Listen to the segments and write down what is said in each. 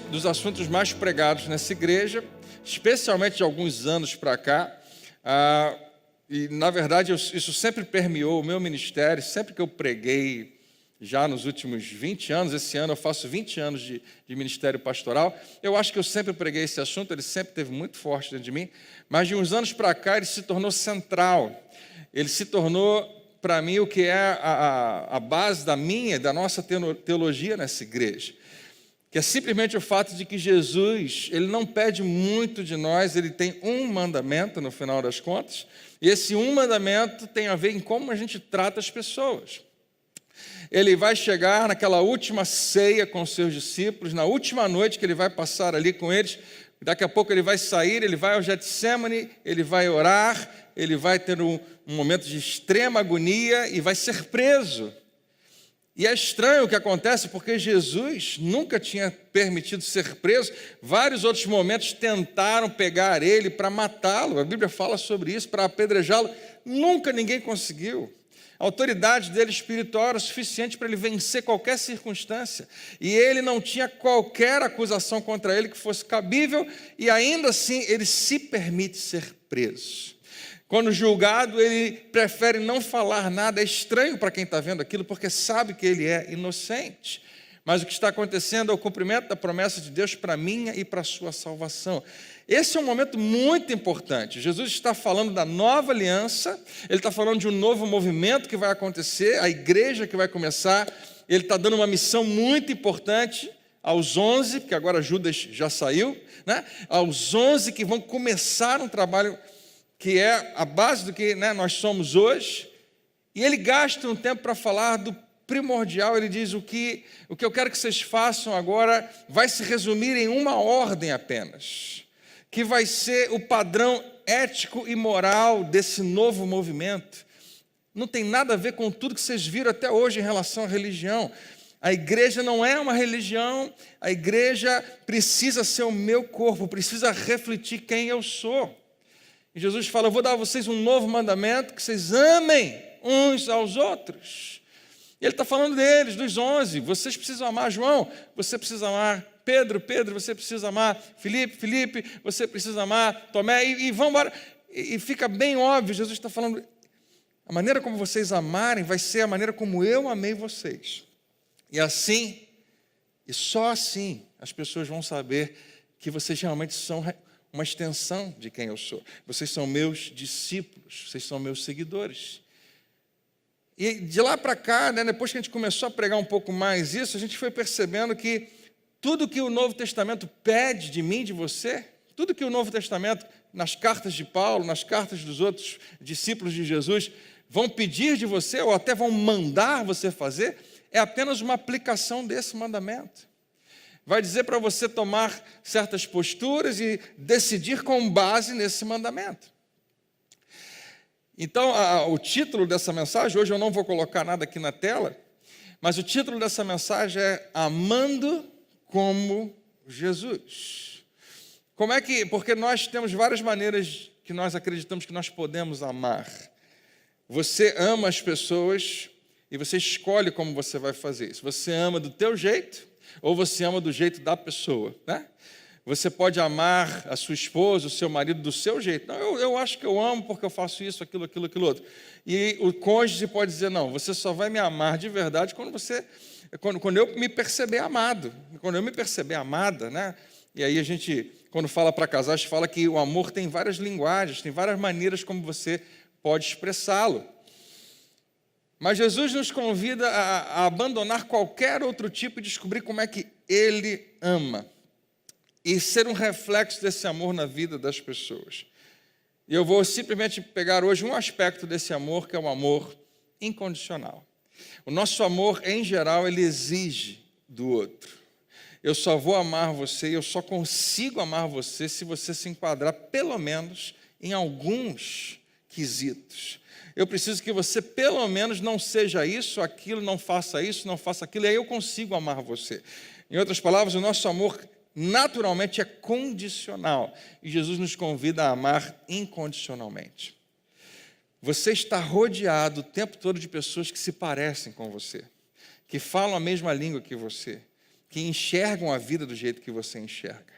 Dos assuntos mais pregados nessa igreja, especialmente de alguns anos para cá, e na verdade isso sempre permeou o meu ministério, sempre que eu preguei, já nos últimos 20 anos, esse ano eu faço 20 anos de ministério pastoral, eu acho que eu sempre preguei esse assunto, ele sempre esteve muito forte dentro de mim, mas de uns anos para cá ele se tornou central, ele se tornou para mim o que é a base da nossa teologia nessa igreja, que é simplesmente o fato de que Jesus, ele não pede muito de nós, ele tem um mandamento no final das contas, e esse um mandamento tem a ver em como a gente trata as pessoas. Ele vai chegar naquela última ceia com os seus discípulos, na última noite que ele vai passar ali com eles, daqui a pouco ele vai sair, ele vai ao Getsemane, ele vai orar, ele vai ter um momento de extrema agonia e vai ser preso. E é estranho o que acontece, porque Jesus nunca tinha permitido ser preso. Vários outros momentos tentaram pegar ele para matá-lo. A Bíblia fala sobre isso, para apedrejá-lo. Nunca ninguém conseguiu. A autoridade dele espiritual era suficiente para ele vencer qualquer circunstância. E ele não tinha qualquer acusação contra ele que fosse cabível, e ainda assim ele se permite ser preso. Quando julgado, ele prefere não falar nada. É estranho para quem está vendo aquilo, porque sabe que ele é inocente. Mas o que está acontecendo é o cumprimento da promessa de Deus para a minha e para a sua salvação. Esse é um momento muito importante. Jesus está falando da nova aliança, ele está falando de um novo movimento que vai acontecer, a igreja que vai começar. Ele está dando uma missão muito importante aos 11, porque agora Judas já saiu, né? Aos 11 que vão começar um trabalho que é a base do que nós somos hoje, e ele gasta um tempo para falar do primordial. Ele diz: o que eu quero que vocês façam agora vai se resumir em uma ordem apenas, que vai ser o padrão ético e moral desse novo movimento. Não tem nada a ver com tudo que vocês viram até hoje em relação à religião. A igreja não é uma religião, a igreja precisa ser o meu corpo, precisa refletir quem eu sou. E Jesus fala: eu vou dar a vocês um novo mandamento, que vocês amem uns aos outros. E ele está falando deles, dos 11. Vocês precisam amar João, você precisa amar Pedro, você precisa amar Filipe, você precisa amar Tomé, e vamos embora. E fica bem óbvio, Jesus está falando: a maneira como vocês amarem vai ser a maneira como eu amei vocês. E assim, e só assim, as pessoas vão saber que vocês realmente são uma extensão de quem eu sou. Vocês são meus discípulos, vocês são meus seguidores. E de lá para cá, depois que a gente começou a pregar um pouco mais isso, a gente foi percebendo que tudo que o Novo Testamento pede de mim, de você, tudo que o Novo Testamento, nas cartas de Paulo, nas cartas dos outros discípulos de Jesus, vão pedir de você, ou até vão mandar você fazer, é apenas uma aplicação desse mandamento. Vai dizer para você tomar certas posturas e decidir com base nesse mandamento. Então, o título dessa mensagem, hoje eu não vou colocar nada aqui na tela, mas o título dessa mensagem é Amando como Jesus. Porque nós temos várias maneiras que nós acreditamos que nós podemos amar. Você ama as pessoas e você escolhe como você vai fazer isso. Você ama do teu jeito, ou você ama do jeito da pessoa, né? Você pode amar a sua esposa, o seu marido do seu jeito. Não, eu acho que eu amo porque eu faço isso, aquilo outro. E o cônjuge pode dizer: não, você só vai me amar de verdade quando eu me perceber amado. Quando eu me perceber amada, né? E aí a gente, quando fala para casais, fala que o amor tem várias linguagens, tem várias maneiras como você pode expressá-lo. Mas Jesus nos convida a abandonar qualquer outro tipo e descobrir como é que Ele ama. E ser um reflexo desse amor na vida das pessoas. E eu vou simplesmente pegar hoje um aspecto desse amor, que é o amor incondicional. O nosso amor, em geral, ele exige do outro. Eu só vou amar você, eu só consigo amar você se você se enquadrar, pelo menos, em alguns quesitos. Eu preciso que você, pelo menos, não seja isso, aquilo, não faça isso, não faça aquilo, e aí eu consigo amar você. Em outras palavras, o nosso amor naturalmente é condicional, e Jesus nos convida a amar incondicionalmente. Você está rodeado o tempo todo de pessoas que se parecem com você, que falam a mesma língua que você, que enxergam a vida do jeito que você enxerga.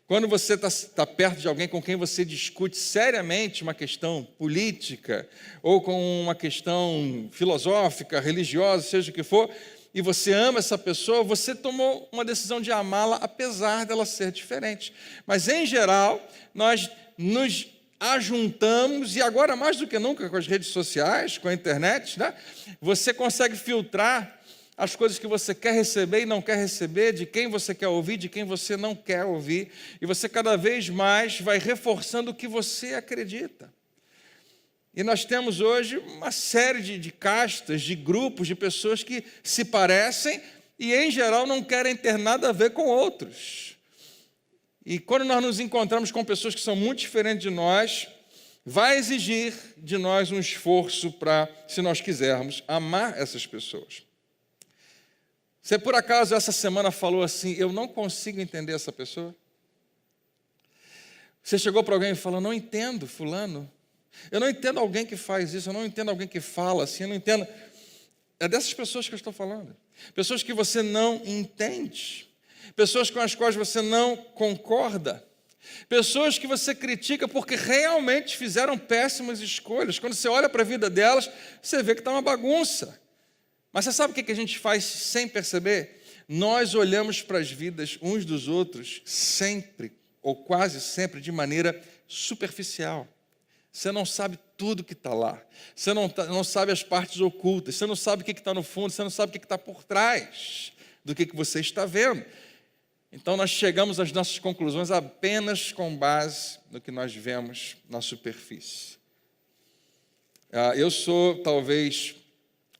Quando você está perto de alguém com quem você discute seriamente uma questão política, ou com uma questão filosófica, religiosa, seja o que for, e você ama essa pessoa, você tomou uma decisão de amá-la, apesar dela ser diferente. Mas, em geral, nós nos ajuntamos, e agora mais do que nunca com as redes sociais, com a internet, né? Você consegue filtrar as coisas que você quer receber e não quer receber, de quem você quer ouvir, de quem você não quer ouvir, e você cada vez mais vai reforçando o que você acredita. E nós temos hoje uma série de castas, de grupos, de pessoas que se parecem e, em geral, não querem ter nada a ver com outros. E quando nós nos encontramos com pessoas que são muito diferentes de nós, vai exigir de nós um esforço para, se nós quisermos, amar essas pessoas. Você, por acaso, essa semana falou assim, eu não consigo entender essa pessoa? Você chegou para alguém e falou, não entendo fulano. Eu não entendo alguém que faz isso, eu não entendo alguém que fala assim, eu não entendo. É dessas pessoas que eu estou falando. Pessoas que você não entende. Pessoas com as quais você não concorda. Pessoas que você critica porque realmente fizeram péssimas escolhas. Quando você olha para a vida delas, você vê que está uma bagunça. Mas você sabe o que a gente faz sem perceber? Nós olhamos para as vidas uns dos outros sempre, ou quase sempre, de maneira superficial. Você não sabe tudo que está lá. Você não sabe as partes ocultas. Você não sabe o que está no fundo. Você não sabe o que está por trás do que você está vendo. Então, nós chegamos às nossas conclusões apenas com base no que nós vemos na superfície. Eu sou, talvez...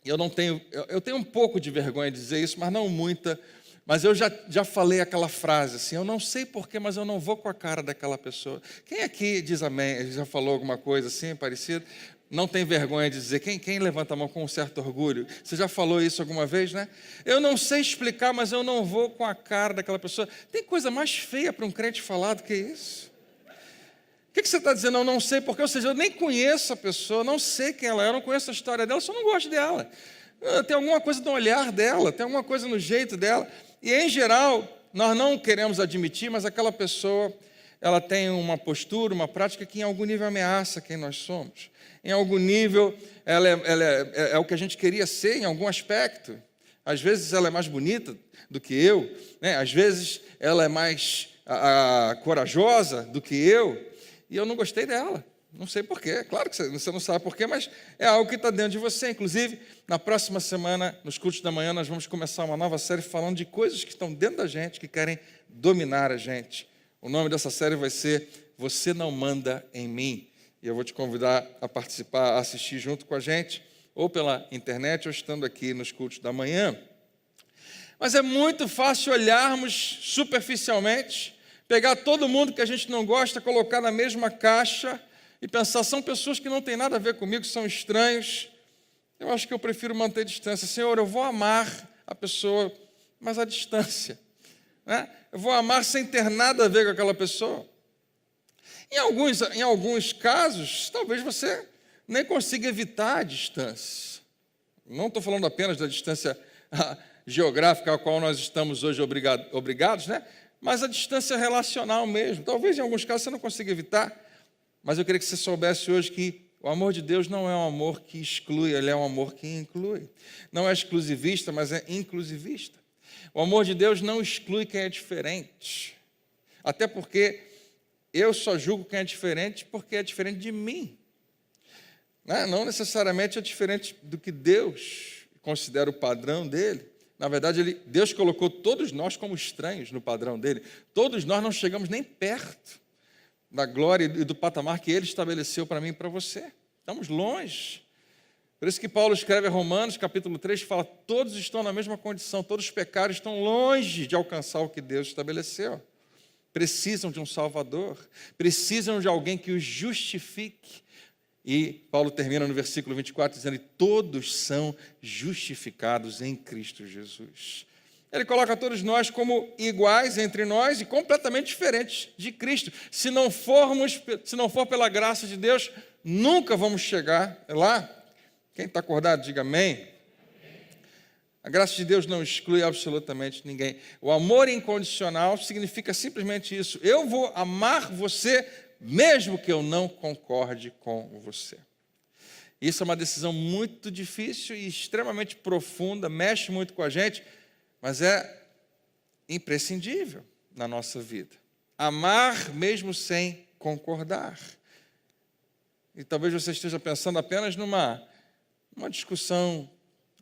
Eu tenho um pouco de vergonha de dizer isso, mas não muita. Mas eu já falei aquela frase assim, eu não sei porquê, mas eu não vou com a cara daquela pessoa. Quem aqui diz amém, já falou alguma coisa assim, parecido? Não tem vergonha de dizer, quem levanta a mão com um certo orgulho? Você já falou isso alguma vez, né? Eu não sei explicar, mas eu não vou com a cara daquela pessoa. Tem coisa mais feia para um crente falar do que isso? O que você está dizendo? Eu não sei porque, ou seja, eu nem conheço a pessoa, não sei quem ela é, eu não conheço a história dela, só não gosto dela. Tem alguma coisa no olhar dela, tem alguma coisa no jeito dela. E, em geral, nós não queremos admitir, mas aquela pessoa, ela tem uma postura, uma prática que em algum nível ameaça quem nós somos. Em algum nível, ela é o que a gente queria ser em algum aspecto. Às vezes ela é mais bonita do que eu, né? Às vezes ela é mais corajosa do que eu. E eu não gostei dela, não sei porquê, claro que você não sabe porquê, mas é algo que está dentro de você. Inclusive, na próxima semana, nos cultos da manhã, nós vamos começar uma nova série falando de coisas que estão dentro da gente, que querem dominar a gente. O nome dessa série vai ser Você Não Manda em Mim. E eu vou te convidar a participar, a assistir junto com a gente, ou pela internet, ou estando aqui nos cultos da manhã. Mas é muito fácil olharmos superficialmente, pegar todo mundo que a gente não gosta, colocar na mesma caixa e pensar, são pessoas que não têm nada a ver comigo, são estranhos. Eu acho que eu prefiro manter distância. Senhor, eu vou amar a pessoa, mas à distância, né? Eu vou amar sem ter nada a ver com aquela pessoa. Em alguns casos, talvez você nem consiga evitar a distância. Não estou falando apenas da distância geográfica a qual nós estamos hoje obrigados, né? Mas a distância relacional mesmo. Talvez em alguns casos você não consiga evitar, mas eu queria que você soubesse hoje que o amor de Deus não é um amor que exclui, ele é um amor que inclui. Não é exclusivista, mas é inclusivista. O amor de Deus não exclui quem é diferente. Até porque eu só julgo quem é diferente porque é diferente de mim. Não necessariamente é diferente do que Deus considera o padrão dele. Na verdade, Deus colocou todos nós como estranhos no padrão dele. Todos nós não chegamos nem perto da glória e do patamar que ele estabeleceu para mim e para você. Estamos longe. Por isso que Paulo escreve a Romanos, capítulo 3, fala, todos estão na mesma condição, todos os pecados estão longe de alcançar o que Deus estabeleceu. Precisam de um Salvador, precisam de alguém que os justifique. E Paulo termina no versículo 24 dizendo, todos são justificados em Cristo Jesus. Ele coloca todos nós como iguais entre nós e completamente diferentes de Cristo. Se não for pela graça de Deus, nunca vamos chegar lá. Quem está acordado, diga amém. A graça de Deus não exclui absolutamente ninguém. O amor incondicional significa simplesmente isso. Eu vou amar você mesmo que eu não concorde com você. Isso é uma decisão muito difícil e extremamente profunda, mexe muito com a gente, mas é imprescindível na nossa vida. Amar mesmo sem concordar. E talvez você esteja pensando apenas numa discussão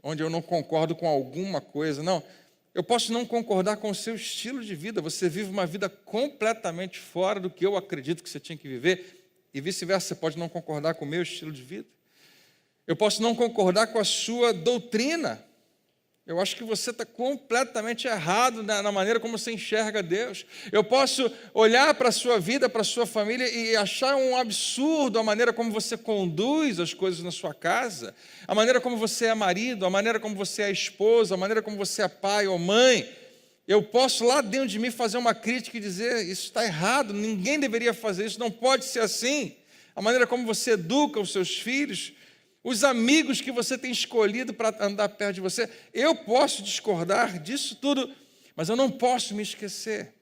onde eu não concordo com alguma coisa. Não, eu posso não concordar com o seu estilo de vida. Você vive uma vida completamente fora do que eu acredito que você tinha que viver. E vice-versa, você pode não concordar com o meu estilo de vida. Eu posso não concordar com a sua doutrina. Eu acho que você está completamente errado na maneira como você enxerga Deus. Eu posso olhar para a sua vida, para a sua família e achar um absurdo a maneira como você conduz as coisas na sua casa, a maneira como você é marido, a maneira como você é esposa, a maneira como você é pai ou mãe. Eu posso lá dentro de mim fazer uma crítica e dizer, isso está errado, ninguém deveria fazer isso, não pode ser assim. A maneira como você educa os seus filhos, os amigos que você tem escolhido para andar perto de você, eu posso discordar disso tudo, mas eu não posso me esquecer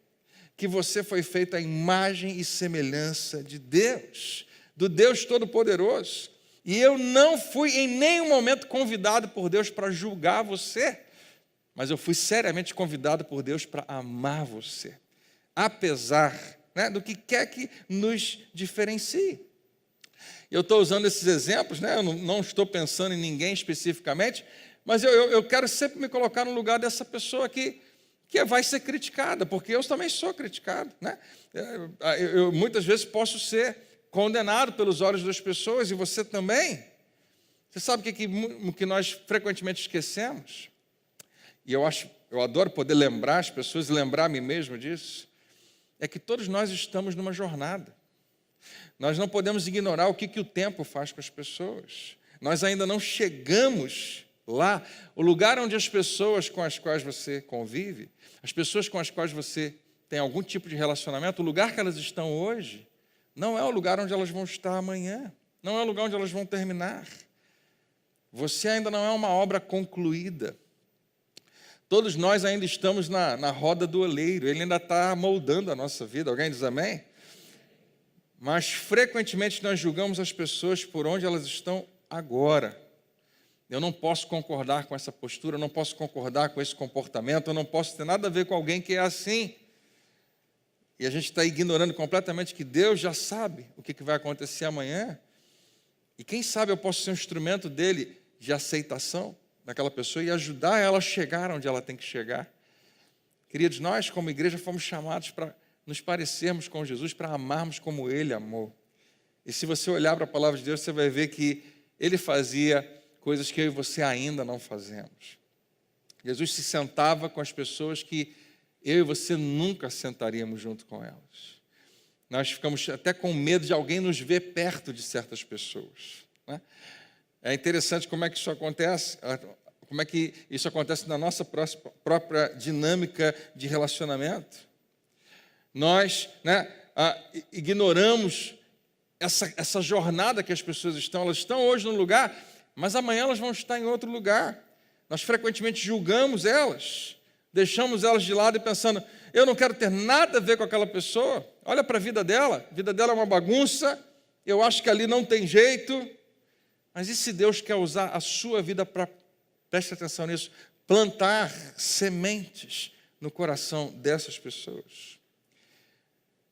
que você foi feito à imagem e semelhança de Deus, do Deus Todo-Poderoso. E eu não fui em nenhum momento convidado por Deus para julgar você, mas eu fui seriamente convidado por Deus para amar você, apesar, do que quer que nos diferencie. Eu estou usando esses exemplos, eu não estou pensando em ninguém especificamente, mas eu quero sempre me colocar no lugar dessa pessoa que vai ser criticada, porque eu também sou criticado. Eu muitas vezes posso ser condenado pelos olhos das pessoas, e você também. Você sabe o que nós frequentemente esquecemos? E eu adoro poder lembrar as pessoas e lembrar a mim mesmo disso, é que todos nós estamos numa jornada. Nós não podemos ignorar o que o tempo faz com as pessoas. Nós ainda não chegamos lá. O lugar onde as pessoas com as quais você convive, as pessoas com as quais você tem algum tipo de relacionamento, o lugar que elas estão hoje, não é o lugar onde elas vão estar amanhã. Não é o lugar onde elas vão terminar. Você ainda não é uma obra concluída. Todos nós ainda estamos na roda do oleiro. Ele ainda está moldando a nossa vida. Alguém diz amém? Mas frequentemente nós julgamos as pessoas por onde elas estão agora. Eu não posso concordar com essa postura, eu não posso concordar com esse comportamento, eu não posso ter nada a ver com alguém que é assim. E a gente está ignorando completamente que Deus já sabe o que vai acontecer amanhã. E quem sabe eu posso ser um instrumento dele de aceitação daquela pessoa e ajudar ela a chegar onde ela tem que chegar. Queridos, nós como igreja fomos chamados para nos parecermos com Jesus, para amarmos como Ele amou. E se você olhar para a palavra de Deus, você vai ver que Ele fazia coisas que eu e você ainda não fazemos. Jesus se sentava com as pessoas que eu e você nunca sentaríamos junto com elas. Nós ficamos até com medo de alguém nos ver perto de certas pessoas. É interessante como é que isso acontece, como é que isso acontece na nossa própria dinâmica de relacionamento. Nós ignoramos essa jornada que as pessoas estão. Elas estão hoje num lugar, mas amanhã elas vão estar em outro lugar. Nós frequentemente julgamos elas, deixamos elas de lado e pensando, eu não quero ter nada a ver com aquela pessoa. Olha para a vida dela é uma bagunça, eu acho que ali não tem jeito. Mas e se Deus quer usar a sua vida para, preste atenção nisso, plantar sementes no coração dessas pessoas?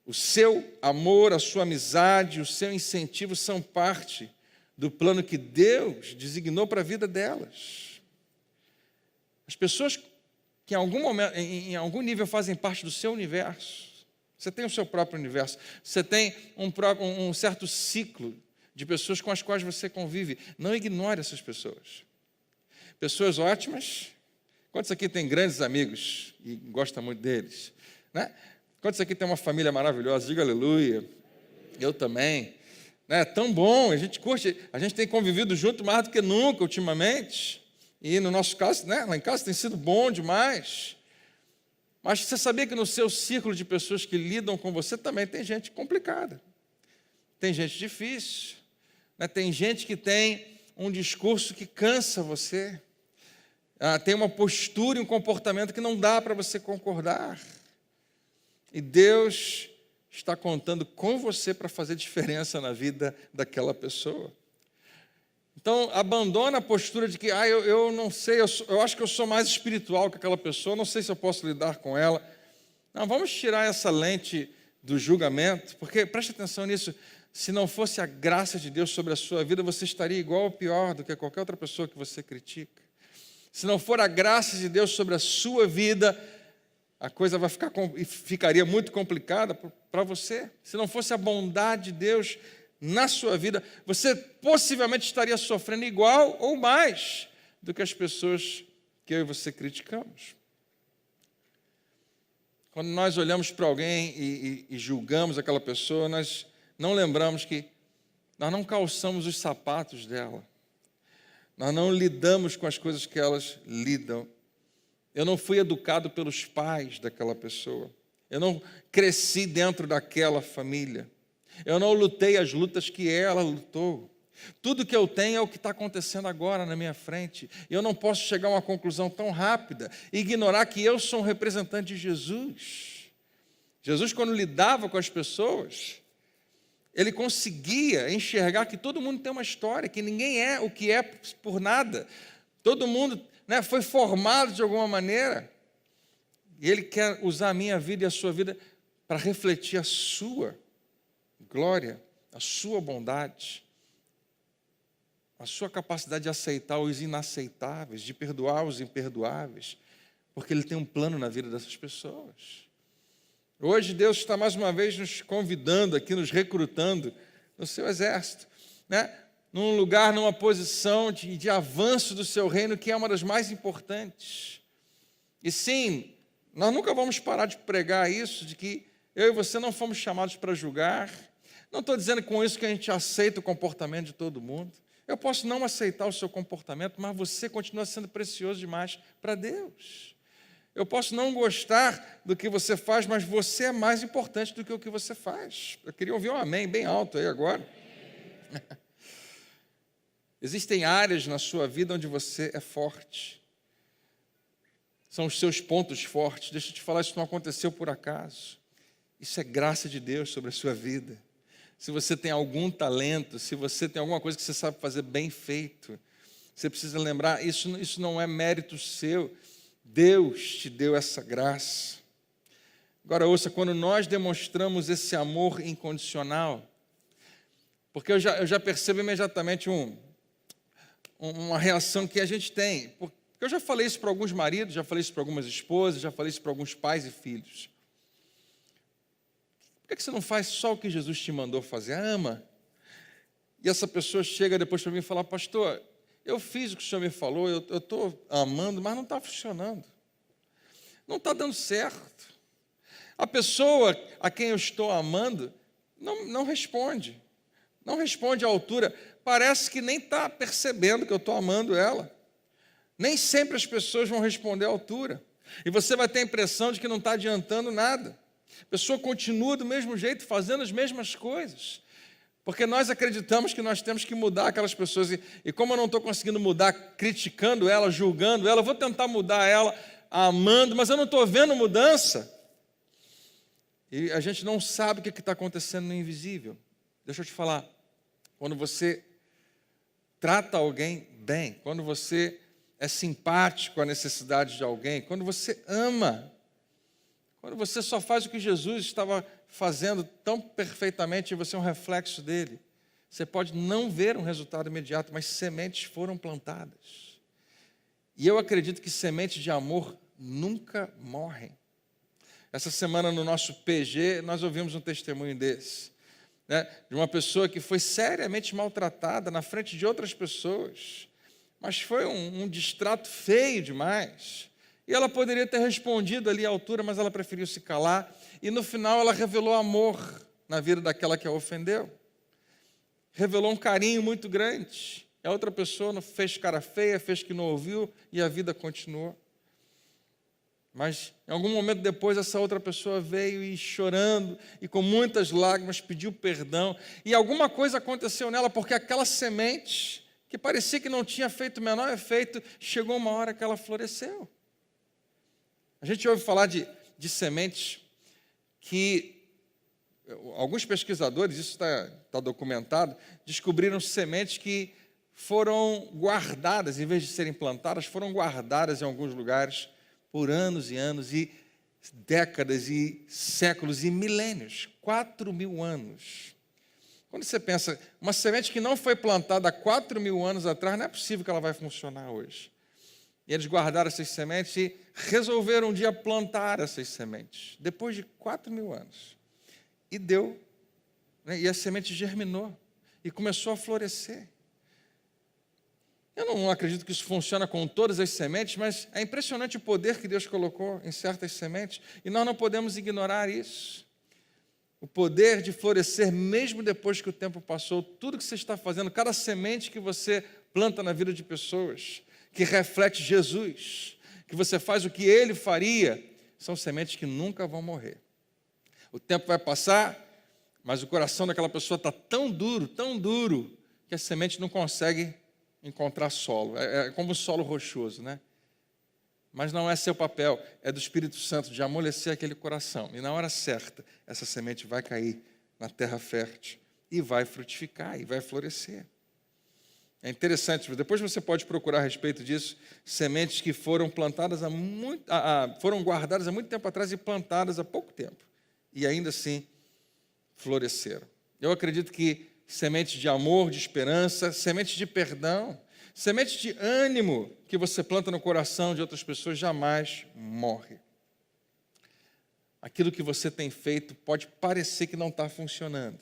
O seu amor, a sua amizade, o seu incentivo são parte do plano que Deus designou para a vida delas. As pessoas que em algum momento, em algum nível fazem parte do seu universo. Você tem o seu próprio universo. Você tem um certo ciclo de pessoas com as quais você convive. Não ignore essas pessoas. Pessoas ótimas. Quantos aqui têm grandes amigos e gosta muito deles? Quantos aqui tem uma família maravilhosa? Diga aleluia. Eu também. É tão bom, a gente curte, a gente tem convivido junto mais do que nunca ultimamente. E no nosso caso, lá em casa tem sido bom demais. Mas você sabia que no seu círculo de pessoas que lidam com você também tem gente complicada. Tem gente difícil. Tem gente que tem um discurso que cansa você. tem uma postura e um comportamento que não dá para você concordar. E Deus está contando com você para fazer diferença na vida daquela pessoa. Então, abandona a postura de que, eu não sei, eu acho que eu sou mais espiritual que aquela pessoa, não sei se eu posso lidar com ela. Não, vamos tirar essa lente do julgamento, porque, preste atenção nisso, se não fosse a graça de Deus sobre a sua vida, você estaria igual ou pior do que qualquer outra pessoa que você critica. Se não for a graça de Deus sobre a sua vida, a coisa ficaria muito complicada para você. Se não fosse a bondade de Deus na sua vida, você possivelmente estaria sofrendo igual ou mais do que as pessoas que eu e você criticamos. Quando nós olhamos para alguém e julgamos aquela pessoa, nós não lembramos que nós não calçamos os sapatos dela. Nós não lidamos com as coisas que elas lidam. Eu não fui educado pelos pais daquela pessoa. Eu não cresci dentro daquela família. Eu não lutei as lutas que ela lutou. Tudo que eu tenho é o que está acontecendo agora na minha frente. E eu não posso chegar a uma conclusão tão rápida e ignorar que eu sou um representante de Jesus. Jesus, quando lidava com as pessoas, ele conseguia enxergar que todo mundo tem uma história, que ninguém é o que é por nada. Todo mundo, foi formado de alguma maneira. E ele quer usar a minha vida e a sua vida para refletir a sua glória, a sua bondade, a sua capacidade de aceitar os inaceitáveis, de perdoar os imperdoáveis, porque ele tem um plano na vida dessas pessoas. Hoje Deus está mais uma vez nos convidando aqui, nos recrutando no seu exército, num lugar, numa posição de avanço do seu reino, que é uma das mais importantes. E sim, nós nunca vamos parar de pregar isso, de que eu e você não fomos chamados para julgar. Não estou dizendo com isso que a gente aceita o comportamento de todo mundo. Eu posso não aceitar o seu comportamento, mas você continua sendo precioso demais para Deus. Eu posso não gostar do que você faz, mas você é mais importante do que o que você faz. Eu queria ouvir um amém bem alto aí agora. Existem áreas na sua vida onde você é forte. São os seus pontos fortes. Deixa eu te falar, isso não aconteceu por acaso. Isso é graça de Deus sobre a sua vida. Se você tem algum talento, se você tem alguma coisa que você sabe fazer bem feito, você precisa lembrar, isso não é mérito seu. Deus te deu essa graça. Agora ouça, quando nós demonstramos esse amor incondicional, porque eu já percebo imediatamente uma reação que a gente tem. Porque eu já falei isso para alguns maridos, já falei isso para algumas esposas, já falei isso para alguns pais e filhos. Por que você não faz só o que Jesus te mandou fazer? Ama. E essa pessoa chega depois para mim e fala, pastor, eu fiz o que o senhor me falou, eu estou amando, mas não está funcionando. Não está dando certo. A pessoa a quem eu estou amando não responde. Não responde à altura. Parece que nem está percebendo que eu estou amando ela. Nem sempre as pessoas vão responder à altura. E você vai ter a impressão de que não está adiantando nada. A pessoa continua do mesmo jeito, fazendo as mesmas coisas. Porque nós acreditamos que nós temos que mudar aquelas pessoas. E como eu não estou conseguindo mudar, criticando ela, julgando ela, eu vou tentar mudar ela, amando, mas eu não estou vendo mudança. E a gente não sabe o que está acontecendo no invisível. Deixa eu te falar. Quando você trata alguém bem, quando você é simpático à necessidade de alguém, quando você ama, quando você só faz o que Jesus estava fazendo tão perfeitamente e você é um reflexo dele, você pode não ver um resultado imediato, mas sementes foram plantadas. E eu acredito que sementes de amor nunca morrem. Essa semana no nosso PG, nós ouvimos um testemunho desse, de uma pessoa que foi seriamente maltratada na frente de outras pessoas, mas foi um distrato feio demais. E ela poderia ter respondido ali à altura, mas ela preferiu se calar. E no final ela revelou amor na vida daquela que a ofendeu. Revelou um carinho muito grande. E a outra pessoa não fez cara feia, fez que não ouviu e a vida continuou. Mas em algum momento depois essa outra pessoa veio e chorando e com muitas lágrimas pediu perdão. E alguma coisa aconteceu nela, porque aquela semente que parecia que não tinha feito o menor efeito, chegou uma hora que ela floresceu. A gente ouve falar de sementes que alguns pesquisadores, isso está documentado, descobriram sementes que foram guardadas, em vez de serem plantadas, foram guardadas em alguns lugares por anos e anos, e décadas, e séculos, e milênios, 4.000 anos. Quando você pensa, uma semente que não foi plantada há 4.000 anos atrás, não é possível que ela vai funcionar hoje. E eles guardaram essas sementes e resolveram um dia plantar essas sementes, depois de 4.000 anos. E deu, né? E a semente germinou e começou a florescer. Eu não acredito que isso funciona com todas as sementes, mas é impressionante o poder que Deus colocou em certas sementes, e nós não podemos ignorar isso. O poder de florescer mesmo depois que o tempo passou, tudo que você está fazendo, cada semente que você planta na vida de pessoas, que reflete Jesus, que você faz o que Ele faria, são sementes que nunca vão morrer. O tempo vai passar, mas o coração daquela pessoa está tão duro, que a semente não consegue encontrar solo. É como um solo rochoso, né? Mas não é seu papel, é do Espírito Santo de amolecer aquele coração. E na hora certa, essa semente vai cair na terra fértil e vai frutificar e vai florescer. É interessante, depois você pode procurar a respeito disso, sementes que foram plantadas foram guardadas há muito tempo atrás e plantadas há pouco tempo. E ainda assim floresceram. Eu acredito que sementes de amor, de esperança, sementes de perdão, sementes de ânimo que você planta no coração de outras pessoas jamais morre. Aquilo que você tem feito pode parecer que não está funcionando,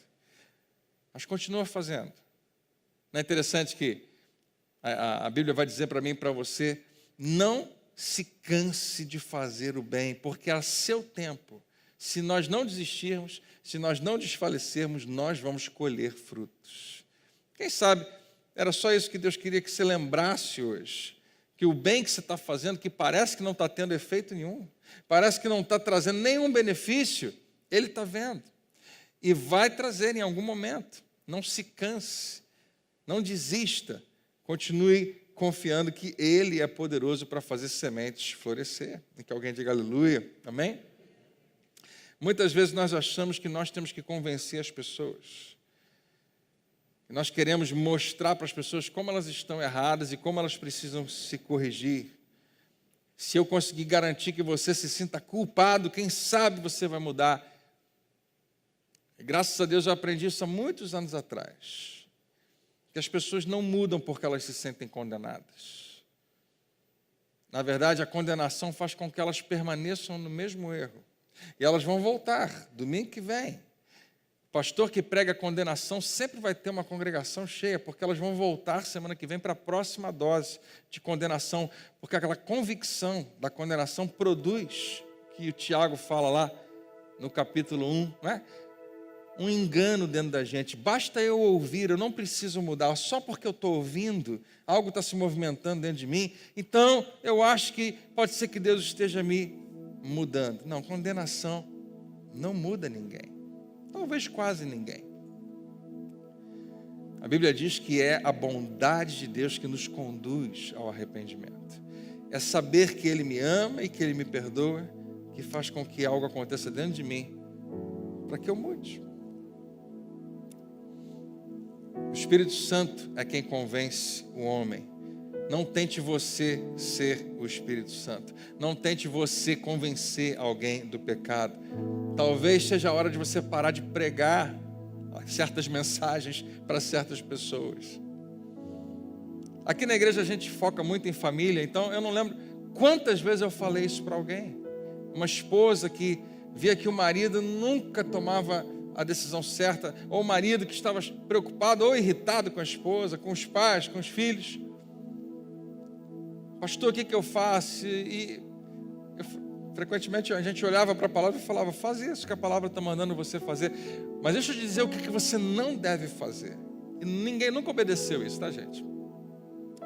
mas continua fazendo. Não é interessante que a Bíblia vai dizer para mim e para você, não se canse de fazer o bem, porque a seu tempo, se nós não desistirmos, se nós não desfalecermos, nós vamos colher frutos. Quem sabe, era só isso que Deus queria que você lembrasse hoje, que o bem que você está fazendo, que parece que não está tendo efeito nenhum, parece que não está trazendo nenhum benefício, Ele está vendo, e vai trazer em algum momento. Não se canse, não desista, continue confiando que Ele é poderoso para fazer sementes florescer. E que alguém diga aleluia, amém? Muitas vezes nós achamos que nós temos que convencer as pessoas. Nós queremos mostrar para as pessoas como elas estão erradas e como elas precisam se corrigir. Se eu conseguir garantir que você se sinta culpado, quem sabe você vai mudar. E graças a Deus eu aprendi isso há muitos anos atrás. Que as pessoas não mudam porque elas se sentem condenadas. Na verdade, a condenação faz com que elas permaneçam no mesmo erro. E elas vão voltar, domingo que vem. O pastor que prega condenação sempre vai ter uma congregação cheia, porque elas vão voltar semana que vem para a próxima dose de condenação, porque aquela convicção da condenação produz, que o Tiago fala lá no capítulo 1, né? Um engano dentro da gente. Basta eu ouvir, eu não preciso mudar, só porque eu estou ouvindo, algo está se movimentando dentro de mim, então eu acho que pode ser que Deus esteja me mudando. Não, condenação não muda ninguém. Talvez quase ninguém. A Bíblia diz que é a bondade de Deus que nos conduz ao arrependimento. É saber que Ele me ama e que Ele me perdoa, que faz com que algo aconteça dentro de mim, para que eu mude. O Espírito Santo é quem convence o homem. Não tente você ser o Espírito Santo. Não tente você convencer alguém do pecado. Talvez seja a hora de você parar de pregar certas mensagens para certas pessoas. Aqui na igreja a gente foca muito em família, então eu não lembro quantas vezes eu falei isso para alguém. Uma esposa que via que o marido nunca tomava a decisão certa, ou o marido que estava preocupado ou irritado com a esposa, com os pais, com os filhos. Pastor, o que eu faço? Frequentemente a gente olhava para a palavra e falava, faz isso que a palavra está mandando você fazer. Mas deixa eu te dizer o que você não deve fazer. E ninguém nunca obedeceu isso, tá, gente?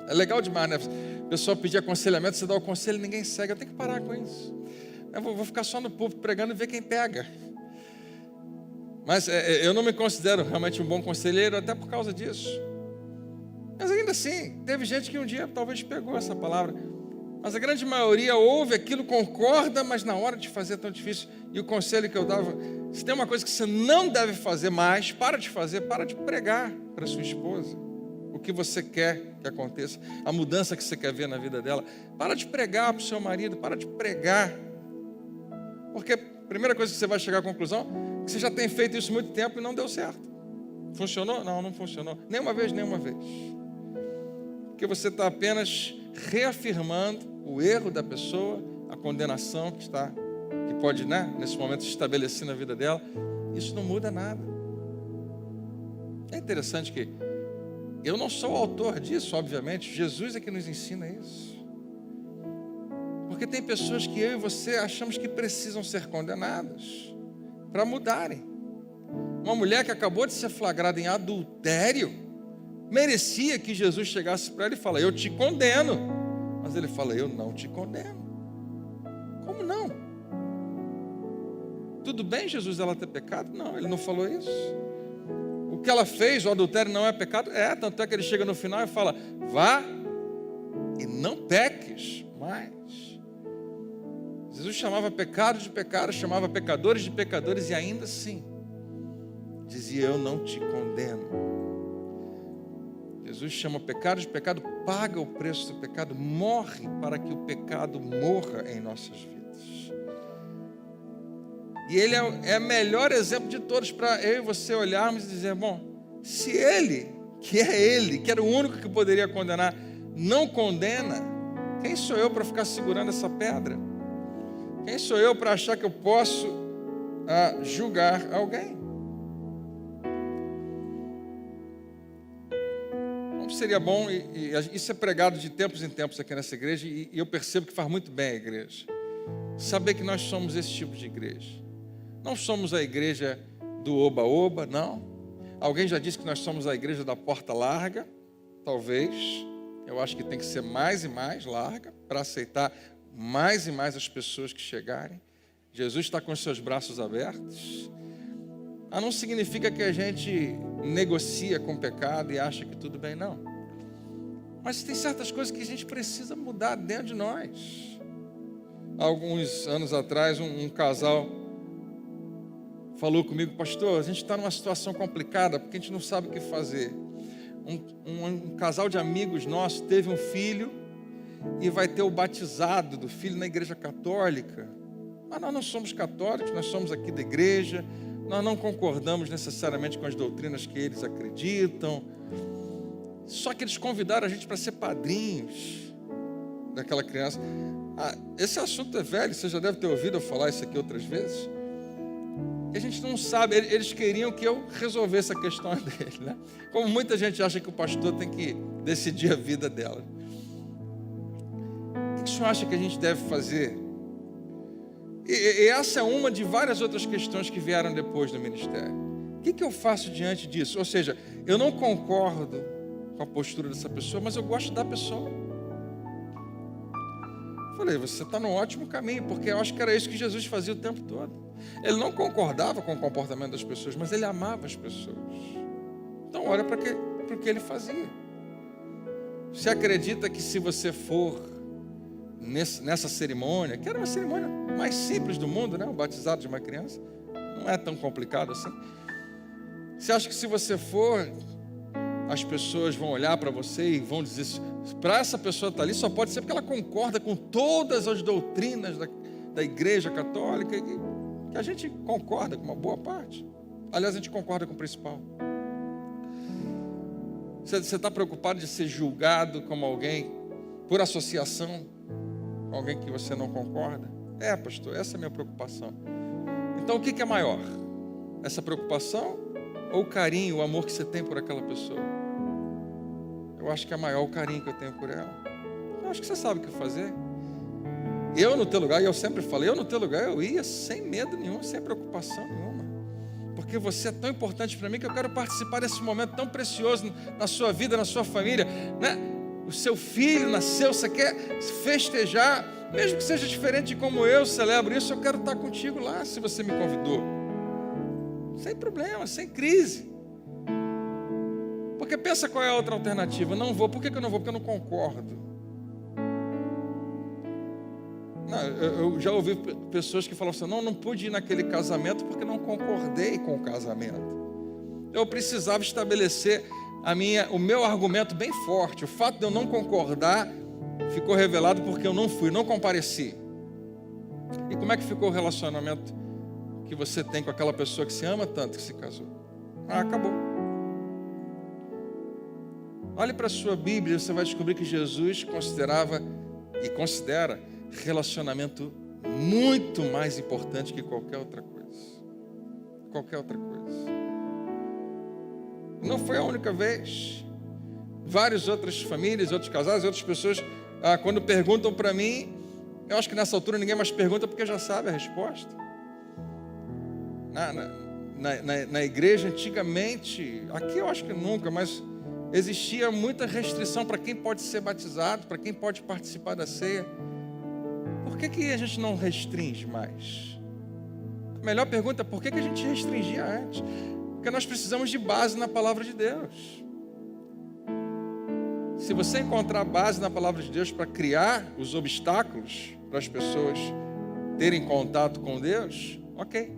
É legal demais, né? O pessoal pedir aconselhamento, você dá o conselho e ninguém segue. Eu tenho que parar com isso. Eu vou ficar só no púlpito pregando e ver quem pega. Mas eu não me considero realmente um bom conselheiro até por causa disso. Mas ainda assim, teve gente que um dia talvez pegou essa palavra. Mas a grande maioria ouve aquilo, concorda, mas na hora de fazer é tão difícil. E o conselho que eu dava, se tem uma coisa que você não deve fazer mais, para de fazer, para de pregar para sua esposa o que você quer que aconteça, a mudança que você quer ver na vida dela. Para de pregar para o seu marido, para de pregar. Porque a primeira coisa que você vai chegar à conclusão é que você já tem feito isso há muito tempo e não deu certo. Funcionou? Não, não funcionou. Nenhuma vez. Porque você está apenas reafirmando o erro da pessoa, a condenação que pode, nesse momento, se estabelecer na vida dela. Isso não muda nada. É interessante que eu não sou o autor disso, obviamente. Jesus é que nos ensina isso. Porque tem pessoas que eu e você achamos que precisam ser condenadas para mudarem. Uma mulher que acabou de ser flagrada em adultério merecia que Jesus chegasse para ela e falasse: eu te condeno. Mas ele fala: eu não te condeno. Como não? Tudo bem, Jesus, ela ter pecado? Não, ele não falou isso. O que ela fez, o adultério, não é pecado? É, tanto é que ele chega no final e fala: vá e não peques mais. Jesus chamava pecados de pecados, chamava pecadores de pecadores, e ainda assim dizia: eu não te condeno. Jesus chama pecado de pecado, paga o preço do pecado, morre para que o pecado morra em nossas vidas. E ele é o melhor exemplo de todos para eu e você olharmos e dizer: bom, se ele, que era o único que poderia condenar, não condena, quem sou eu para ficar segurando essa pedra? Quem sou eu para achar que eu posso julgar alguém? Como seria bom, e isso é pregado de tempos em tempos aqui nessa igreja, e eu percebo que faz muito bem a igreja, saber que nós somos esse tipo de igreja. Não somos a igreja do oba-oba, não. Alguém já disse que nós somos a igreja da porta larga. Talvez. Eu acho que tem que ser mais e mais larga para aceitar mais e mais as pessoas que chegarem. Jesus está com os seus braços abertos. Não significa que a gente negocia com o pecado e acha que tudo bem, não. Mas tem certas coisas que a gente precisa mudar dentro de nós. Há alguns anos atrás, um casal falou comigo: pastor, a gente está numa situação complicada porque a gente não sabe o que fazer. Um casal de amigos nossos teve um filho e vai ter o batizado do filho na igreja católica. Mas nós não somos católicos, nós somos aqui da igreja, nós não concordamos necessariamente com as doutrinas que eles acreditam. Só que eles convidaram a gente para ser padrinhos daquela criança. Esse assunto é velho, você já deve ter ouvido eu falar isso aqui outras vezes. A gente não sabe, eles queriam que eu resolvesse a questão deles, né? Como muita gente acha que o pastor tem que decidir a vida dela. O que o senhor acha que a gente deve fazer? E essa é uma de várias outras questões que vieram depois do ministério. O que eu faço diante disso? Ou seja, eu não concordo com a postura dessa pessoa, mas eu gosto da pessoa. Falei: você está num ótimo caminho, porque eu acho que era isso que Jesus fazia o tempo todo. Ele não concordava com o comportamento das pessoas, mas ele amava as pessoas. Então olha para o que ele fazia. Você acredita que se você for nessa cerimônia, que era uma cerimônia mais simples do mundo, né? O batizado de uma criança, não é tão complicado assim. Você acha que se você for, as pessoas vão olhar para você e vão dizer: para essa pessoa estar ali, só pode ser porque ela concorda com todas as doutrinas da igreja católica, que a gente concorda com uma boa parte. Aliás, a gente concorda com o principal. Você está preocupado de ser julgado como alguém por associação com alguém que você não concorda? Pastor, essa é a minha preocupação. Então o que é maior? Essa preocupação ou o carinho, o amor que você tem por aquela pessoa? Eu acho que é maior o carinho que eu tenho por ela. Eu acho que você sabe o que fazer. Eu no teu lugar, e eu sempre falei, eu no teu lugar eu ia sem medo nenhum, sem preocupação nenhuma. Porque você é tão importante para mim que eu quero participar desse momento tão precioso na sua vida, na sua família, né? O seu filho nasceu, você quer festejar, mesmo que seja diferente de como eu celebro isso, eu quero estar contigo lá, se você me convidou. Sem problema, sem crise. Porque pensa qual é a outra alternativa. Não vou. Por que eu não vou? Porque eu não concordo. Não, eu já ouvi pessoas que falam assim, não pude ir naquele casamento porque não concordei com o casamento. Eu precisava estabelecer o meu argumento bem forte. O fato de eu não concordar ficou revelado porque eu não fui, não compareci. E como é que ficou o relacionamento que você tem com aquela pessoa que se ama tanto, que se casou? Acabou. Olhe para a sua Bíblia, você vai descobrir que Jesus considerava e considera relacionamento muito mais importante que qualquer outra coisa. Qualquer outra coisa. Não foi a única vez. Várias outras famílias, outros casais, outras pessoas, quando perguntam para mim, eu acho que nessa altura ninguém mais pergunta porque já sabe a resposta. Na igreja, antigamente, aqui eu acho que nunca, mas existia muita restrição para quem pode ser batizado, para quem pode participar da ceia. Por que a gente não restringe mais? A melhor pergunta é por que a gente restringia antes? Porque nós precisamos de base na palavra de Deus. Se você encontrar base na palavra de Deus para criar os obstáculos para as pessoas terem contato com Deus, ok.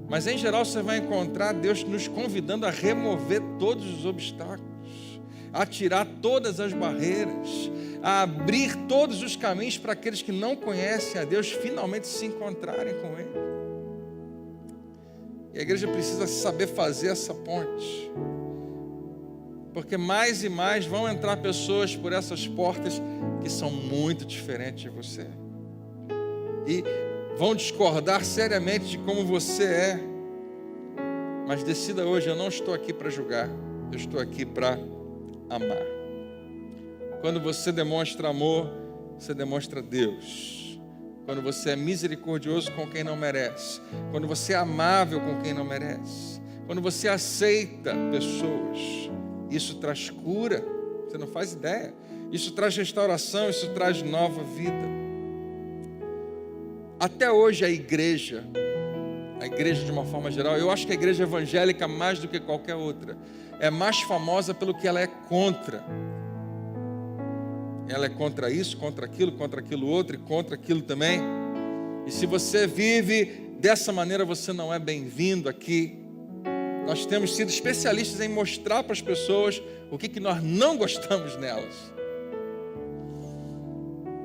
Mas em geral você vai encontrar Deus nos convidando a remover todos os obstáculos, a tirar todas as barreiras, a abrir todos os caminhos para aqueles que não conhecem a Deus finalmente se encontrarem com Ele. E a igreja precisa saber fazer essa ponte. Porque mais e mais vão entrar pessoas por essas portas que são muito diferentes de você. E vão discordar seriamente de como você é. Mas decida hoje, eu não estou aqui para julgar, eu estou aqui para amar. Quando você demonstra amor, você demonstra Deus. Quando você é misericordioso com quem não merece. Quando você é amável com quem não merece. Quando você aceita pessoas. Isso traz cura. Você não faz ideia. Isso traz restauração, isso traz nova vida. Até hoje a igreja de uma forma geral, eu acho que a igreja evangélica, mais do que qualquer outra, é mais famosa pelo que ela é contra. Ela é contra isso, contra aquilo outro e contra aquilo também. E se você vive dessa maneira, você não é bem-vindo aqui. Nós temos sido especialistas em mostrar para as pessoas o que nós não gostamos nelas.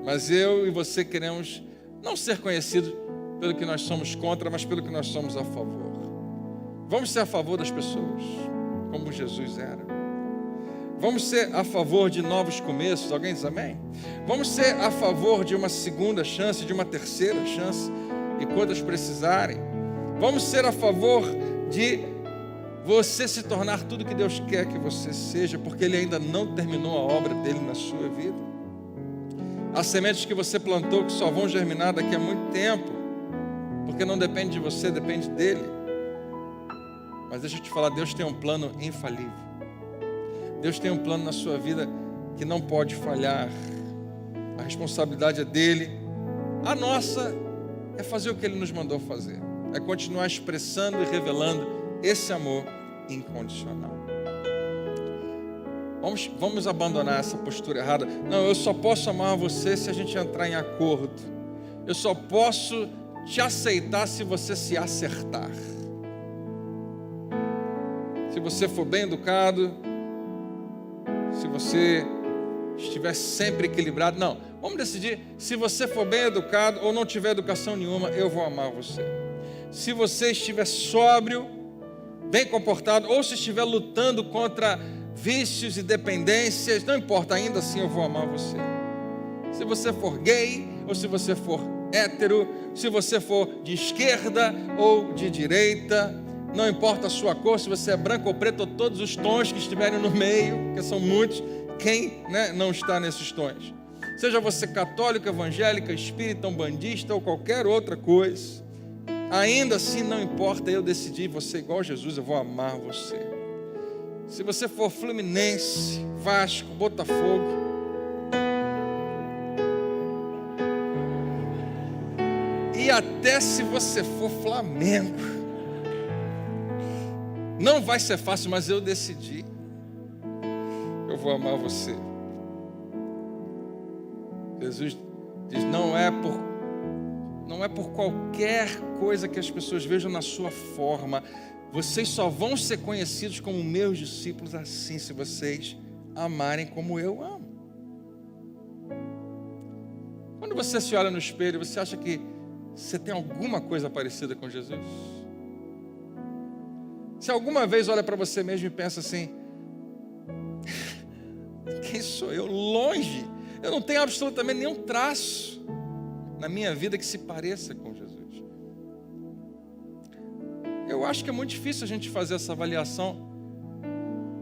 Mas eu e você queremos não ser conhecidos pelo que nós somos contra, mas pelo que nós somos a favor. Vamos ser a favor das pessoas, como Jesus era. Vamos ser a favor de novos começos, alguém diz amém? Vamos ser a favor de uma segunda chance, de uma terceira chance, e quantas precisarem. Vamos ser a favor de você se tornar tudo que Deus quer que você seja, porque Ele ainda não terminou a obra dele na sua vida. As sementes que você plantou que só vão germinar daqui a muito tempo, porque não depende de você, depende dele. Mas deixa eu te falar, Deus tem um plano infalível. Deus tem um plano na sua vida que não pode falhar. A responsabilidade é dele. A nossa é fazer o que ele nos mandou fazer. É continuar expressando e revelando esse amor incondicional. Vamos abandonar essa postura errada. Não, eu só posso amar você se a gente entrar em acordo. Eu só posso te aceitar se você se acertar. Se você for bem educado, se você estiver sempre equilibrado. Não, vamos decidir, se você for bem educado ou não tiver educação nenhuma, eu vou amar você. Se você estiver sóbrio, bem comportado, ou se estiver lutando contra vícios e dependências, não importa, ainda assim eu vou amar você. Se você for gay, ou se você for hétero, se você for de esquerda ou de direita, não importa a sua cor, se você é branco ou preto, ou todos os tons que estiverem no meio, que são muitos, quem não está nesses tons? Seja você católico, evangélica, espírita, umbandista ou qualquer outra coisa, ainda assim não importa, eu decidi, você igual a Jesus, eu vou amar você. Se você for Fluminense, Vasco, Botafogo, e até se você for Flamengo, não vai ser fácil, mas eu decidi. vou amar você. Jesus diz, não é por qualquer coisa que as pessoas vejam na sua forma. Vocês só vão ser conhecidos como meus discípulos assim, se vocês amarem como eu amo. Quando você se olha no espelho, você acha que você tem alguma coisa parecida com Jesus? Se alguma vez olha para você mesmo e pensa assim, quem sou eu? Longe. Eu não tenho absolutamente nenhum traço na minha vida que se pareça com Jesus. Eu acho que é muito difícil a gente fazer essa avaliação.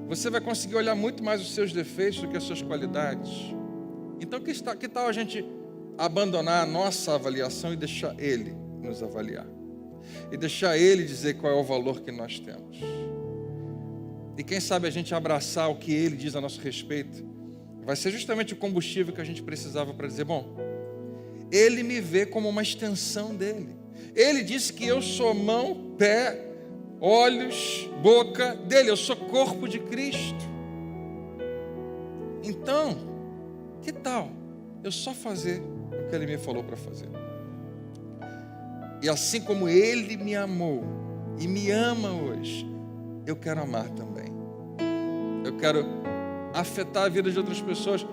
Você vai conseguir olhar muito mais os seus defeitos do que as suas qualidades. Então, que tal a gente abandonar a nossa avaliação e deixar Ele nos avaliar? E deixar Ele dizer qual é o valor que nós temos. E quem sabe a gente abraçar o que Ele diz a nosso respeito, vai ser justamente o combustível que a gente precisava para dizer, bom, Ele me vê como uma extensão dEle. Ele disse que eu sou mão, pé, olhos, boca dEle, eu sou corpo de Cristo. Então, que tal eu só fazer o que Ele me falou para fazer? E assim como Ele me amou e me ama hoje, eu quero amar também. Eu quero afetar a vida de outras pessoas.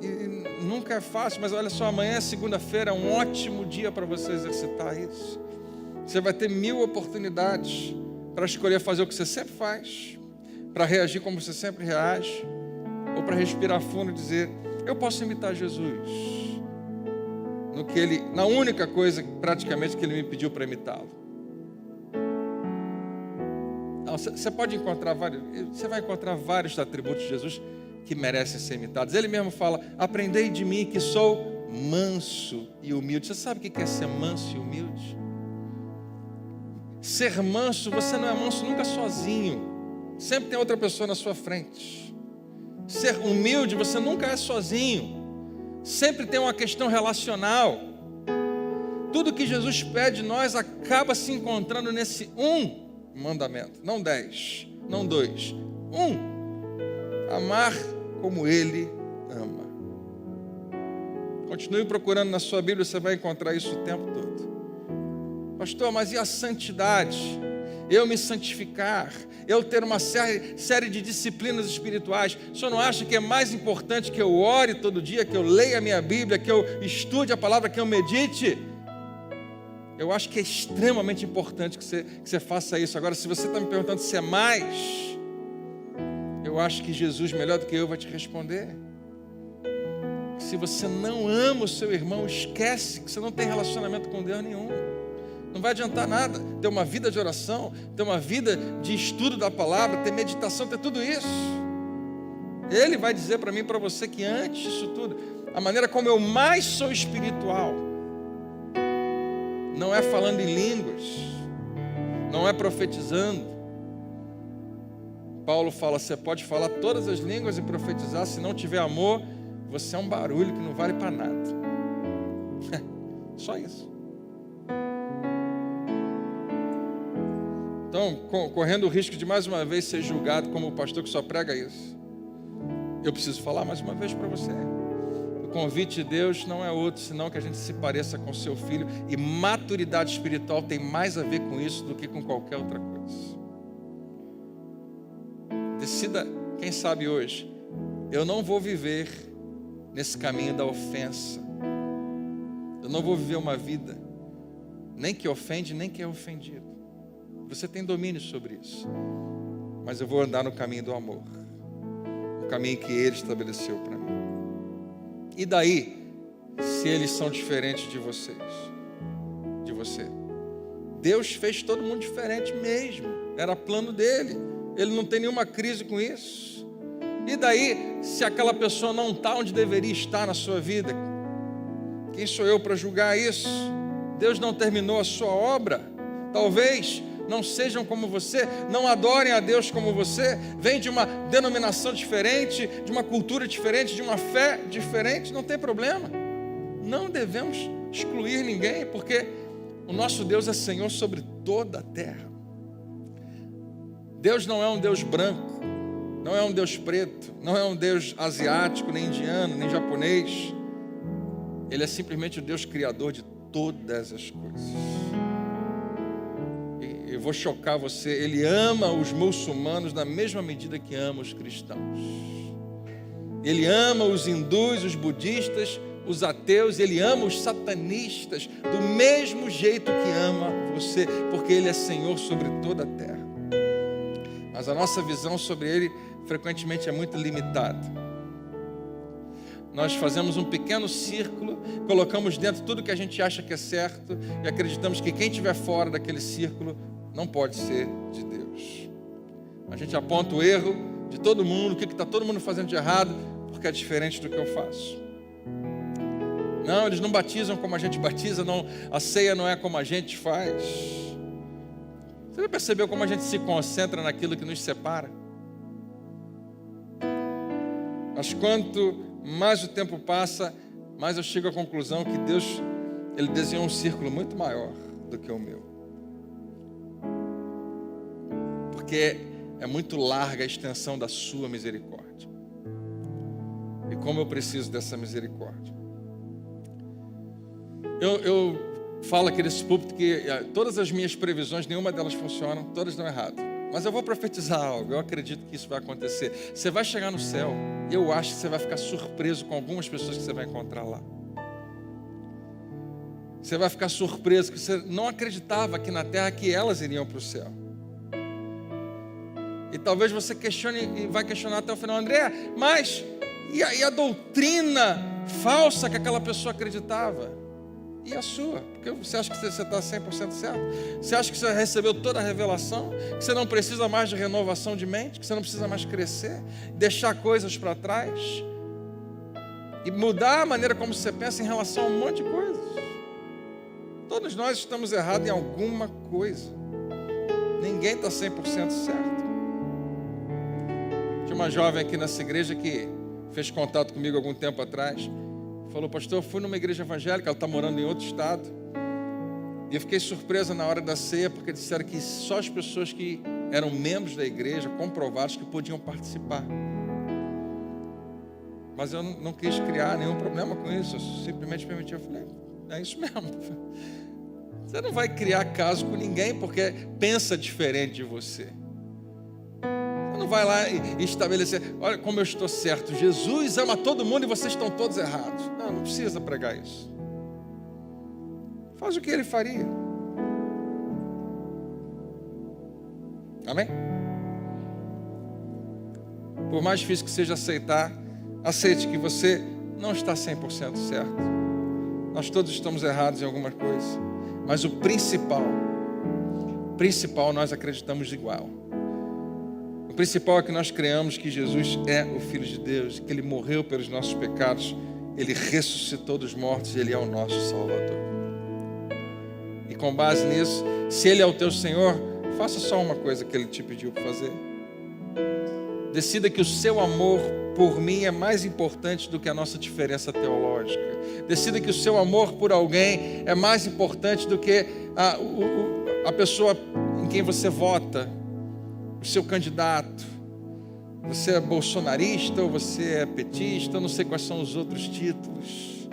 E nunca é fácil, mas olha só, amanhã é segunda-feira, é um ótimo dia para você exercitar isso. Você vai ter 1000 oportunidades para escolher fazer o que você sempre faz, para reagir como você sempre reage, ou para respirar fundo e dizer, eu posso imitar Jesus na única coisa praticamente que Ele me pediu para imitá-lo. Você pode encontrar você vai encontrar vários atributos de Jesus que merecem ser imitados. Ele mesmo fala, aprendei de mim que sou manso e humilde. Você sabe o que é ser manso e humilde? Ser manso, você não é manso nunca sozinho. Sempre tem outra pessoa na sua frente. Ser humilde, você nunca é sozinho. Sempre tem uma questão relacional. Tudo que Jesus pede de nós acaba se encontrando nesse mandamento. Não 10, não 2. Amar como Ele ama. Continue procurando na sua Bíblia, você vai encontrar isso o tempo todo. Pastor, mas e a santidade? Eu me santificar, eu ter uma série de disciplinas espirituais. O senhor não acha que é mais importante que eu ore todo dia, que eu leia a minha Bíblia, que eu estude a palavra, que eu medite? Eu acho que é extremamente importante que você faça isso. Agora, se você está me perguntando se é mais, eu acho que Jesus, melhor do que eu, vai te responder. Se você não ama o seu irmão, esquece que você não tem relacionamento com Deus nenhum. Não vai adiantar nada ter uma vida de oração, ter uma vida de estudo da palavra, ter meditação, ter tudo isso. Ele vai dizer para mim e para você que antes disso tudo, a maneira como eu mais sou espiritual, não é falando em línguas, não é profetizando. Paulo fala, você pode falar todas as línguas e profetizar, se não tiver amor, você é um barulho que não vale para nada. Só isso. Então, correndo o risco de mais uma vez ser julgado como o pastor que só prega isso, eu preciso falar mais uma vez para você. O convite de Deus não é outro, senão que a gente se pareça com seu filho, e maturidade espiritual tem mais a ver com isso do que com qualquer outra coisa. Decida, quem sabe hoje, eu não vou viver nesse caminho da ofensa. Eu não vou viver uma vida nem que ofende, nem que é ofendido. Você tem domínio sobre isso. Mas eu vou andar no caminho do amor, no caminho que Ele estabeleceu para mim. E daí, se eles são diferentes de você? Deus fez todo mundo diferente mesmo. Era plano dele. Ele não tem nenhuma crise com isso. E daí, se aquela pessoa não está onde deveria estar na sua vida, quem sou eu para julgar isso? Deus não terminou a sua obra. Talvez não sejam como você, não adorem a Deus como você, vêm de uma denominação diferente, de uma cultura diferente, de uma fé diferente, não tem problema. Não devemos excluir ninguém, porque o nosso Deus é Senhor sobre toda a terra. Deus não é um Deus branco, não é um Deus preto, não é um Deus asiático, nem indiano, nem japonês. Ele é simplesmente o Deus criador de todas as coisas. E eu vou chocar você, ele ama os muçulmanos na mesma medida que ama os cristãos. Ele ama os hindus, os budistas, os ateus, ele ama os satanistas do mesmo jeito que ama você, porque ele é Senhor sobre toda a terra. Mas a nossa visão sobre ele frequentemente é muito limitada. Nós fazemos um pequeno círculo, colocamos dentro tudo que a gente acha que é certo e acreditamos que quem estiver fora daquele círculo não pode ser de Deus. A gente aponta o erro de todo mundo, o que está todo mundo fazendo de errado, porque é diferente do que eu faço. Não, eles não batizam como a gente batiza, não, a ceia não é como a gente faz. Você já percebeu como a gente se concentra naquilo que nos separa? Mas quanto mais o tempo passa, mais eu chego à conclusão que Deus, ele desenhou um círculo muito maior do que o meu. Porque é muito larga a extensão da sua misericórdia. E como eu preciso dessa misericórdia. Eu falo aqui nesse púlpito que todas as minhas previsões, nenhuma delas funcionam, todas dão errado. Mas eu vou profetizar algo, eu acredito que isso vai acontecer. Você vai chegar no céu, eu acho que você vai ficar surpreso com algumas pessoas que você vai encontrar lá. Você vai ficar surpreso que você não acreditava aqui na terra que elas iriam para o céu. E talvez você questione e vai questionar até o final, André, mas e a doutrina falsa que aquela pessoa acreditava? E a sua? Porque você acha que você está 100% certo? Você acha que você recebeu toda a revelação? Que você não precisa mais de renovação de mente? Que você não precisa mais crescer? Deixar coisas para trás? E mudar a maneira como você pensa em relação a um monte de coisas? Todos nós estamos errados em alguma coisa. Ninguém está 100% certo. Tinha uma jovem aqui nessa igreja que fez contato comigo algum tempo atrás. Falou, pastor, eu fui numa igreja evangélica, ela está morando em outro estado. E eu fiquei surpresa na hora da ceia, porque disseram que só as pessoas que eram membros da igreja, comprovados, que podiam participar. Mas eu não quis criar nenhum problema com isso, eu simplesmente permiti. Eu falei, é isso mesmo. Você não vai criar caso com ninguém, porque pensa diferente de você. Não vai lá e estabelecer, olha como eu estou certo, Jesus ama todo mundo e vocês estão todos errados. Não precisa pregar isso. Faz o que ele faria. Amém? Por mais difícil que seja aceitar, aceite que você não está 100% certo. Nós todos estamos errados em alguma coisa. Mas o principal nós acreditamos igual. O principal é que nós creamos que Jesus é o Filho de Deus, que Ele morreu pelos nossos pecados, Ele ressuscitou dos mortos e Ele é o nosso Salvador. E com base nisso, se Ele é o teu Senhor, faça só uma coisa que Ele te pediu para fazer. Decida que o seu amor por mim é mais importante do que a nossa diferença teológica. Decida que o seu amor por alguém é mais importante do que a pessoa em quem você vota, o seu candidato. Você é bolsonarista ou você é petista, eu não sei quais são os outros títulos.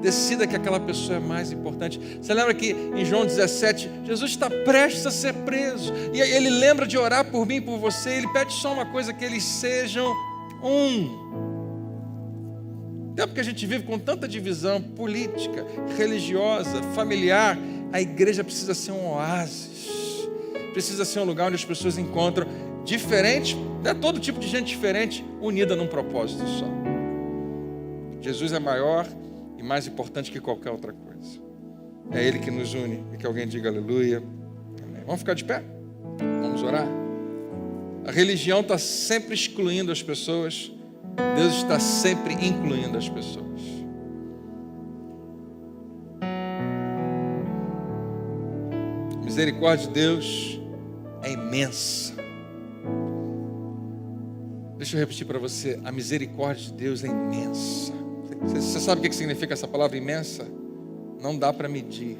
Decida que aquela pessoa é mais importante. Você lembra que em João 17, Jesus está prestes a ser preso. E aí ele lembra de orar por mim e por você. Ele pede só uma coisa, que eles sejam um. Tempo que a gente vive com tanta divisão política, religiosa, familiar, a igreja precisa ser um oásis. Precisa ser um lugar onde as pessoas encontram diferentes, todo tipo de gente diferente, unida num propósito só. Jesus é maior e mais importante que qualquer outra coisa. É Ele que nos une. E que alguém diga aleluia. Amém. Vamos ficar de pé? Vamos orar? A religião está sempre excluindo as pessoas. Deus está sempre incluindo as pessoas. A misericórdia de Deus é imensa. Deixa eu repetir para você. A misericórdia de Deus é imensa. Você sabe o que significa essa palavra imensa? Não dá para medir.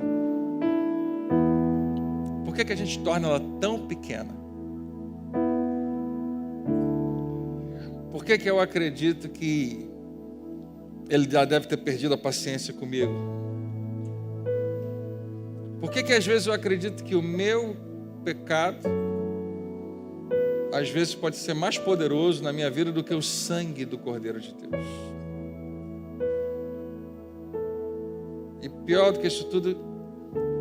Por que a gente torna ela tão pequena? Por que eu acredito que ele já deve ter perdido a paciência comigo? Por que às vezes eu acredito que o meu pecado, às vezes pode ser mais poderoso na minha vida do que o sangue do Cordeiro de Deus? E pior do que isso tudo,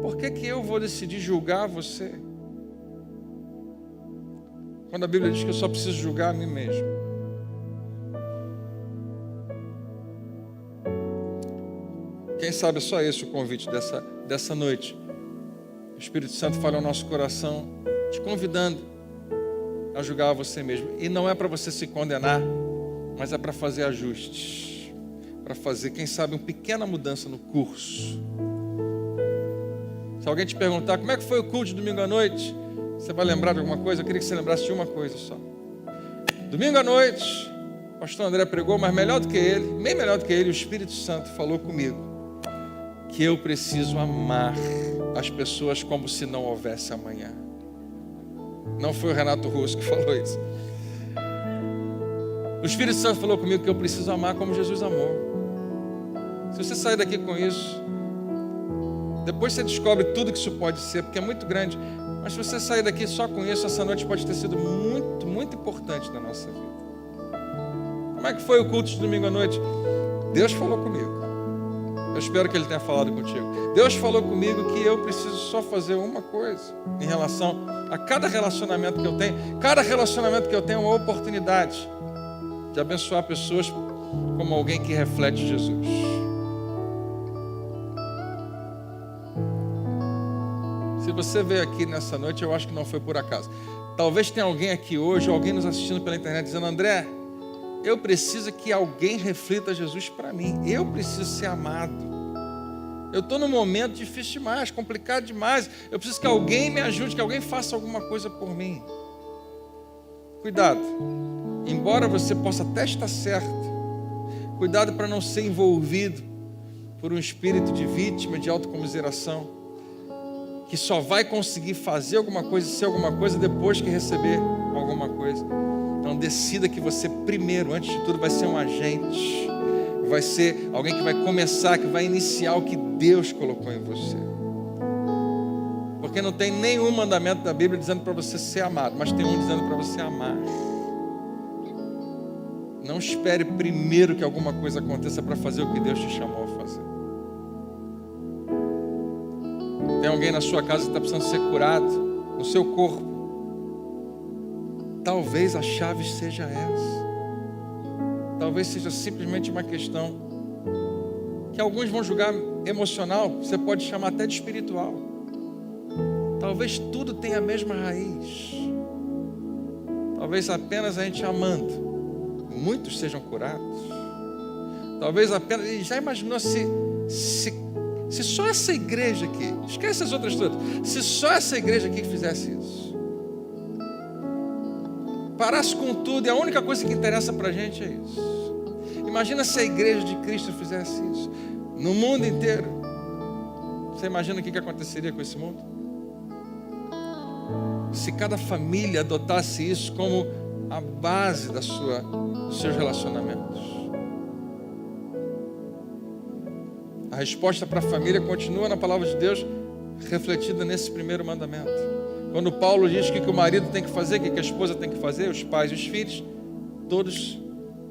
por que eu vou decidir julgar você? Quando a Bíblia diz que eu só preciso julgar a mim mesmo. Quem sabe é só esse o convite dessa noite. O Espírito Santo fala ao nosso coração, te convidando a julgar você mesmo. E não é para você se condenar, mas é para fazer ajustes. Para fazer, quem sabe, uma pequena mudança no curso. Se alguém te perguntar como é que foi o culto de domingo à noite, você vai lembrar de alguma coisa? Eu queria que você lembrasse de uma coisa só. Domingo à noite, o pastor André pregou, mas melhor do que ele, bem melhor do que ele, o Espírito Santo falou comigo que eu preciso amar as pessoas como se não houvesse amanhã. Não foi o Renato Russo que falou isso. O Espírito Santo falou comigo que eu preciso amar como Jesus amou. Se você sair daqui com isso, depois você descobre tudo que isso pode ser, porque é muito grande. Mas se você sair daqui só com isso, essa noite pode ter sido muito, muito importante na nossa vida. Como é que foi o culto de domingo à noite? Deus falou comigo. Eu espero que Ele tenha falado contigo. Deus falou comigo que eu preciso só fazer uma coisa em relação a cada relacionamento que eu tenho. Cada relacionamento que eu tenho é uma oportunidade de abençoar pessoas como alguém que reflete Jesus. Se você veio aqui nessa noite, eu acho que não foi por acaso. Talvez tenha alguém aqui hoje, ou alguém nos assistindo pela internet, dizendo: André, eu preciso que alguém reflita Jesus para mim. Eu preciso ser amado. Eu estou num momento difícil demais, complicado demais. Eu preciso que alguém me ajude, que alguém faça alguma coisa por mim. Cuidado. Embora você possa até estar certo, cuidado para não ser envolvido por um espírito de vítima, de autocomiseração, que só vai conseguir fazer alguma coisa, ser alguma coisa depois que receber alguma coisa. Então decida que você primeiro, antes de tudo, vai ser um agente, vai ser alguém que vai começar, que vai iniciar o que Deus colocou em você. Porque não tem nenhum mandamento da Bíblia dizendo para você ser amado, mas tem um dizendo para você amar. Não espere primeiro que alguma coisa aconteça para fazer o que Deus te chamou a fazer. Tem alguém na sua casa que está precisando ser curado, no seu corpo. Talvez a chave seja essa. Talvez seja simplesmente uma questão que alguns vão julgar emocional, você pode chamar até de espiritual. Talvez tudo tenha a mesma raiz. Talvez apenas a gente amando, muitos sejam curados. Talvez apenas, e já imaginou se só essa igreja aqui, esquece as outras todas, se só essa igreja aqui fizesse isso, parasse com tudo, e a única coisa que interessa pra gente é isso. Imagina se a igreja de Cristo fizesse isso no mundo inteiro. Você imagina o que aconteceria com esse mundo? Se cada família adotasse isso como a base dos seus relacionamentos. A resposta para a família continua na palavra de Deus, refletida nesse primeiro mandamento. Quando Paulo diz que o marido tem que fazer, que a esposa tem que fazer, os pais e os filhos, todos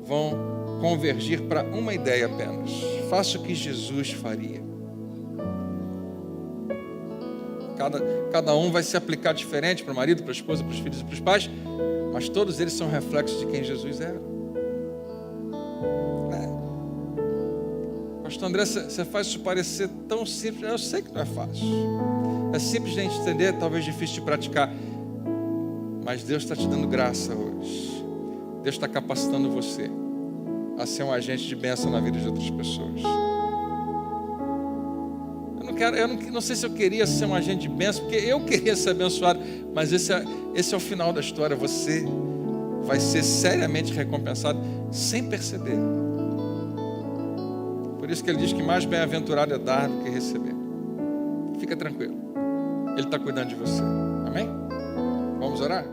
vão convergir para uma ideia apenas: faça o que Jesus faria. Cada um vai se aplicar diferente para o marido, para a esposa, para os filhos e para os pais, mas todos eles são reflexos de quem Jesus era. Pastor André, você faz isso parecer tão simples. Eu sei que não é fácil. É simples de a gente entender, talvez difícil de praticar. Mas Deus está te dando graça hoje. Deus está capacitando você a ser um agente de bênção na vida de outras pessoas. Eu não sei se eu queria ser um agente de bênção, porque eu queria ser abençoado, mas esse é o final da história. Você vai ser seriamente recompensado sem perceber. Por isso que ele diz que mais bem-aventurado é dar do que receber. Fica tranquilo, Ele está cuidando de você. Amém? Vamos orar?